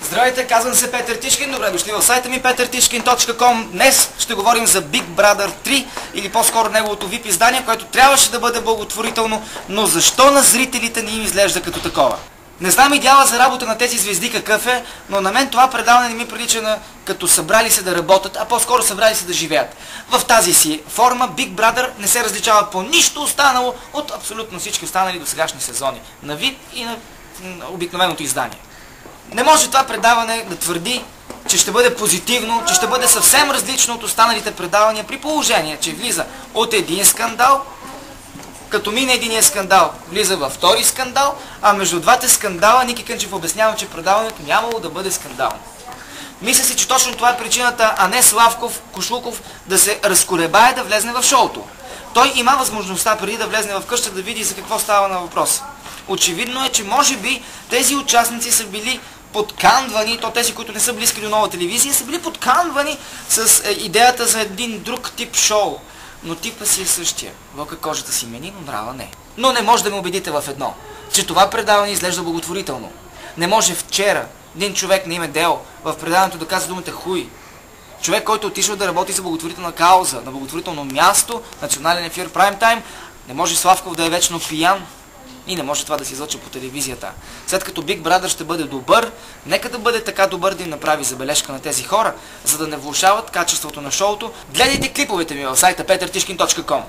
Здравейте, казвам се Петър Тишкин. Добре дошли в сайта ми petertishkin.com. Днес ще говорим за Big Brother 3 или по-скоро неговото VIP издание, което трябваше да бъде благотворително, но защо на зрителите не им изглежда като такова? Не знам идеала за работа на тези звезди какъв е, но на мен това предаване не ми прилича на като събрали се да работят, а по-скоро събрали се да живеят. В тази си форма Big Brother не се различава по нищо останало от абсолютно всички останали досегашни сезони на VIP и на обикновеното издание. Не може това предаване да твърди, че ще бъде позитивно, че ще бъде съвсем различно от останалите предавания, при положение, че влиза от един скандал, като мине единия скандал, влиза във втори скандал, а между двата скандала Ники Кънчев обяснява, че предаването нямало да бъде скандално. Мисля си, че точно това е причината, а не Славков, Кошлуков да се разколебае да влезне в шоуто. Той има възможността преди да влезне в къща да види за какво става на въпрос. Очевидно е, че може би тези участници са били подканвани, то тези, които не са близки до Нова телевизия, са били подканвани с идеята за един друг тип шоу. Но типа си е същия. Вълка кожата си мени, но нрава не. Но не може да ме убедите в едно, че това предаване изглежда благотворително. Не може вчера един човек на име Дел в предаването да казва думата хуй. Човек, който отишъл да работи за благотворителна кауза, на благотворително място, национален ефир, прайм тайм, не може Славков да е вечно пиян. И не може това да се излъчва по телевизията. След като Big Brother ще бъде добър, нека да бъде така добър да им направи забележка на тези хора, за да не влошават качеството на шоуто. Гледайте клиповете ми в сайта petertishkin.com.